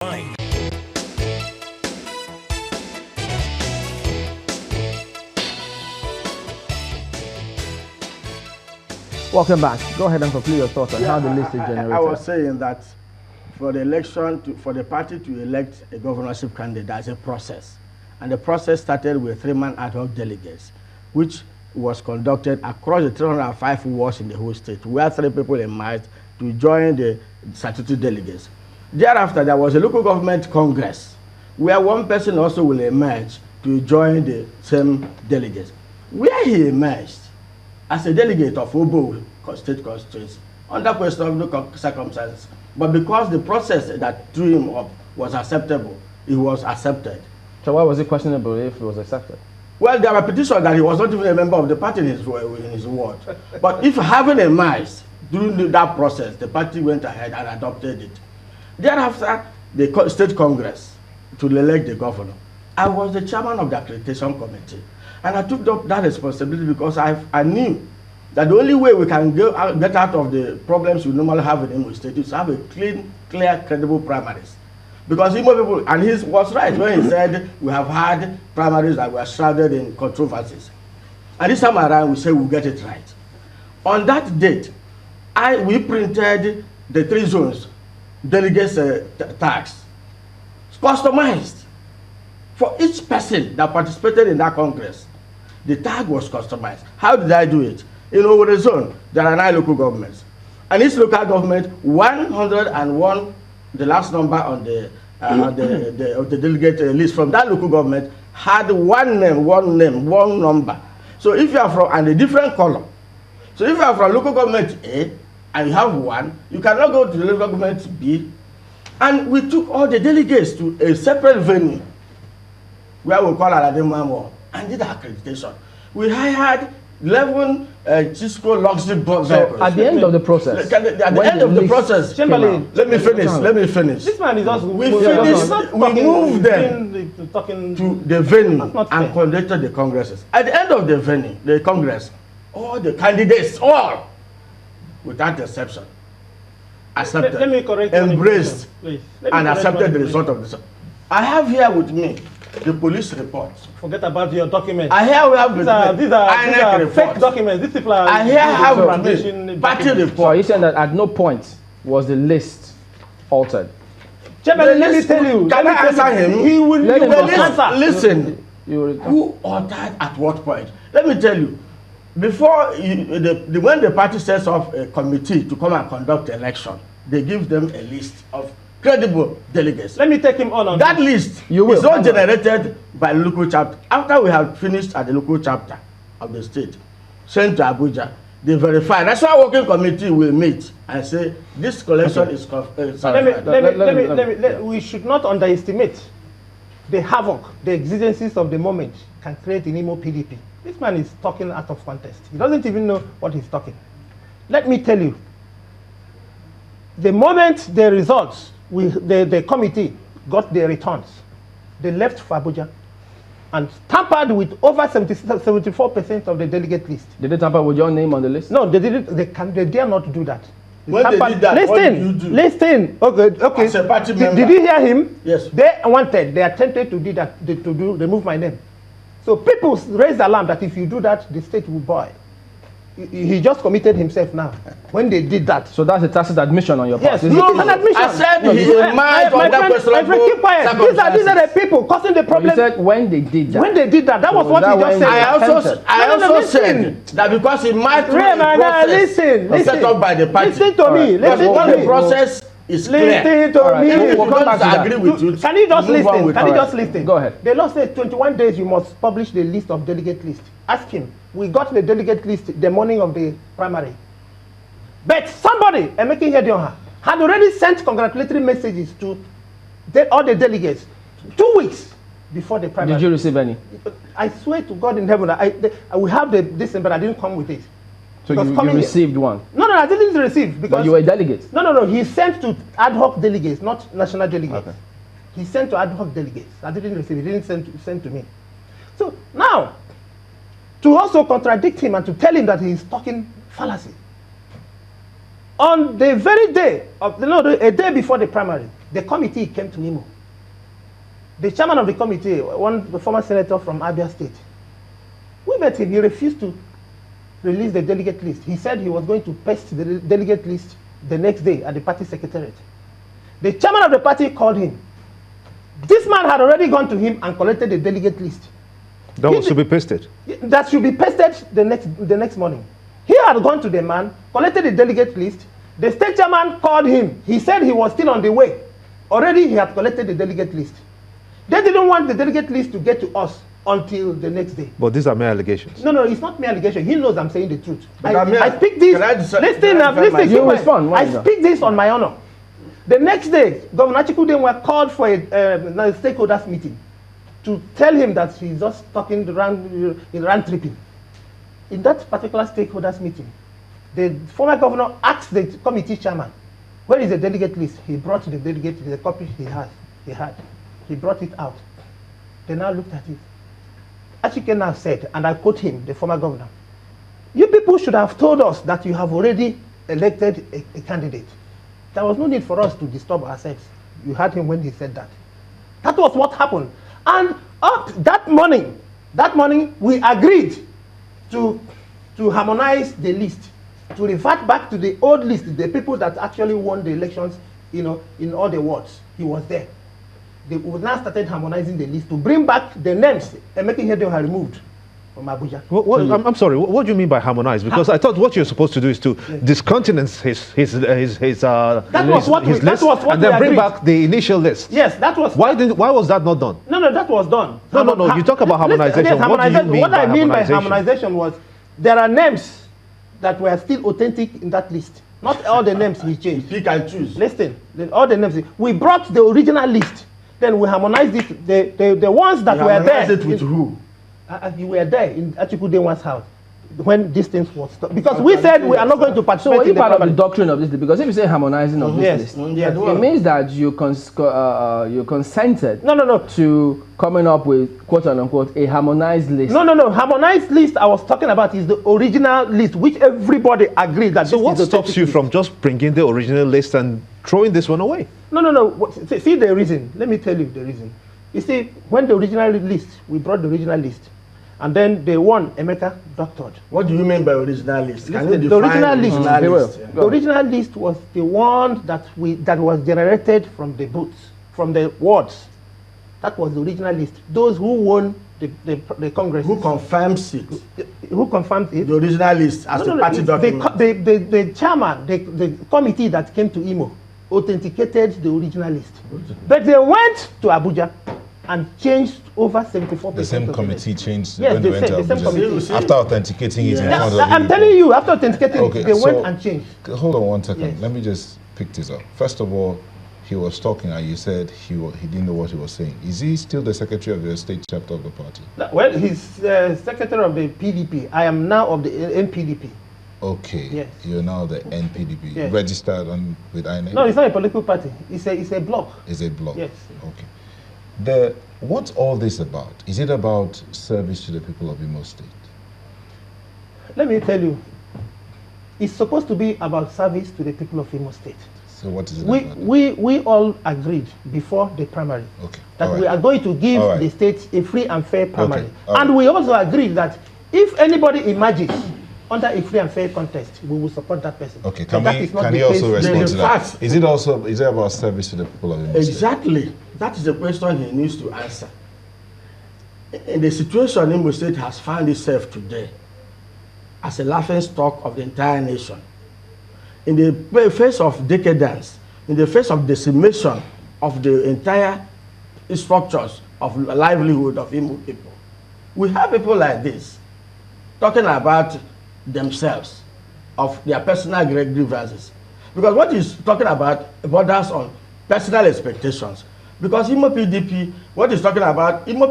Fine. Welcome back. Go ahead and conclude your thoughts on how the list is generated. I was saying that for the election, for the party to elect a governorship candidate, there's a process. And the process started with 3-man ad hoc delegates, which was conducted across the 305 wards in the whole state. We had 3 people emerged to join the statutory delegates. Thereafter, there was a local government congress, where one person also will emerge to join the same delegates. Where he emerged as a delegate of Obo state constituency, under questionable circumstances, but because the process that drew him up was acceptable, he was accepted. So why was it questionable if it was accepted? Well, there were petitions that he was not even a member of the party in his ward. But if having emerged during that process, the party went ahead and adopted it. Thereafter, the state congress to elect the governor. I was the chairman of the accreditation committee, and I took up that responsibility because I knew that the only way we can get out of the problems we normally have in Imo State is to have a clean, clear, credible primaries. Because Imo people, and he was right when he said we have had primaries that were shrouded in controversies. And this time around, we say we'll get it right. On that date, we printed the 3 zones, delegates tags, customized. For each person that participated in that congress, the tag was customized. How did I do it? In Owerri zone, there are 9 local governments. And each local government, 101, the last number on the delegate list from that local government, had one name, one number. So if you are from, and a different color. So if you are from local government A, and you have 1, you cannot go to the local government B. And we took all the delegates to a separate venue, where we call Alademamo, and did accreditation. We hired 11 Cisco luxury vehicles. So at the end of the process, at the end of the process, Chamberlain, let me finish. This man is also we moved them to the venue and conducted the congresses. At the end of the venue, the congress, all the candidates, all, without exception, accepted, let me correct embraced, and accepted the result of this. I have here with me the police reports. Forget about your documents. I hear we have these are fake documents. These people are. I hear have party report. So you saying that at no point was the list altered? Chairman, let me tell you. Can I answer him? He will answer. Listen. Who altered at what point? Let me tell you. Before when the party sets off a committee to come and conduct election, they give them a list of credible delegates. Let me take him on that list. Is not generated by the local chapter. After we have finished at the local chapter of the state, sent to Abuja, they verify. That's why working committee will meet and say this collection is. We should not underestimate the havoc, the exigencies of the moment can create in Imo PDP. This man is talking out of context. He doesn't even know what he's talking. Let me tell you, the moment the results, the committee got their returns, they left for Abuja and tampered with over 74% of the delegate list. Did they tamper with your name on the list? No, they didn't. They dare not do that. When they did that, what did you do? Listen. Okay. As a party member. Did you hear him? Yes. They attempted to do that, remove my name. So people raised alarm that if you do that, the state will boil. He just committed himself now. When they did that. So that's a tacit admission on your part. Yes, no, an admission. I said he emerged on that questionable keep quiet. These are the people causing the problem. You said when they did that. When they did that, that was what he just said. I also said that because he might through a process set up by the party. Listen to me. The process is clear. Listen to me. If you don't agree with you, can you just listen? Can you just listen? Go ahead. The law says 21 days you must publish the list of delegate list. Ask him. We got the delegate list the morning of the primary. But somebody, Emeka Ihedionha, had already sent congratulatory messages to all the delegates 2 weeks before the primary. Did you receive any? I swear to God in heaven, we have this, but I didn't come with it. So you received one? No, I didn't receive. Because but you were a delegate? No. He sent to ad hoc delegates, not national delegates. Okay. He sent to ad hoc delegates. I didn't receive. He didn't send to me. So now, to also contradict him and to tell him that he is talking fallacy. On the very day, a day before the primary, The committee came to Imo. The chairman of the committee, the former senator from Abia State, we met him. He refused to release the delegate list. He said he was going to paste the delegate list the next day at the party secretariat. The chairman of the party called him. This man had already gone to him and collected the delegate list. That was to be pasted? That should be pasted the next morning. He had gone to the man, collected the delegate list. The state chairman called him. He said he was still on the way. Already he had collected the delegate list. They didn't want the delegate list to get to us until the next day. But these are mere allegations. No, it's not mere allegation. He knows I'm saying the truth. But I speak this. Listen, I speak this on my honor. The next day, Governor Chikudemwa called for a stakeholders meeting to tell him that he's just talking round tripping. In that particular stakeholders meeting, the former governor asked the committee chairman, where is the delegate list? He brought the delegate, the copy he had. He brought it out. They now looked at it. Achikena said, and I quote him, the former governor, you people should have told us that you have already elected a candidate. There was no need for us to disturb ourselves. You heard him when he said that. That was what happened. And up that morning, we agreed to harmonize the list, to revert back to the old list, the people that actually won the elections, in all the wards. He was there. We now started harmonizing the list to bring back the names Emeana had removed from Abuja. I'm sorry, what do you mean by harmonize? Because I thought what you're supposed to do is to discontinence his list and then bring back the initial list. Yes, that was. Why was that not done? No, that was done. No. You talk about harmonization. What I mean by harmonization was there are names that were still authentic in that list. Not all the names we changed. Pick and choose. Listen, all the names. We brought the original list. Then we harmonized it. The ones that were there. It with who? You were there in Achikudemwa's house when these things was stopped. Because we said we are not going to participate. So, are you part of the doctrine of this? Because if you say harmonizing of this list, it means that you consented to coming up with quote unquote a harmonized list. No. Harmonized list I was talking about is the original list, which everybody agreed that. So what stops you from just bringing the original list and throwing this one away? No. See the reason. Let me tell you the reason. You see, when the original list, we brought the original list, and then they won Emeka doctored. What do you mean by original list? The original list was the one that was generated from the booths, from the wards. That was the original list. Those who won the Congress. Who confirms it? Who confirms it? The original list as the party document. The chairman, the committee that came to Imo, authenticated the original list. But they went to Abuja and changed over 74%. The same committee changed when they went to Abuja. After authenticating it in front of I'm telling you, after authenticating it, they went and changed. Hold on 1 second. Let me just pick this up. First of all, he was talking and you said he didn't know what he was saying. Is he still the secretary of the state chapter of the party? Well, he's secretary of the PDP. I am now of the NPDP. Okay. Yes. You're now the NPDP. Yes. Registered with INEC? No, it's not a political party. It's a bloc. It's a bloc. Yes. Okay. What's all this about? Is it about service to the people of Imo State? Let me tell you. It's supposed to be about service to the people of Imo State. So what is it about? We all agreed before the primary that we are going to give the state a free and fair primary. And we also agreed that if anybody emerges under a free and fair contest, we will support that person. Okay, can he also respond to that? Is it about service to the people of Imo State? Exactly. That is the question he needs to answer. In the situation Imo State has found itself today as a laughing stock of the entire nation, in the face of decadence, in the face of decimation of the entire structures of livelihood of Imo people, we have people like this talking about themselves, of their personal grievances. Because what he's talking about borders on personal expectations. Because Imo PDP, what he's talking about, Imo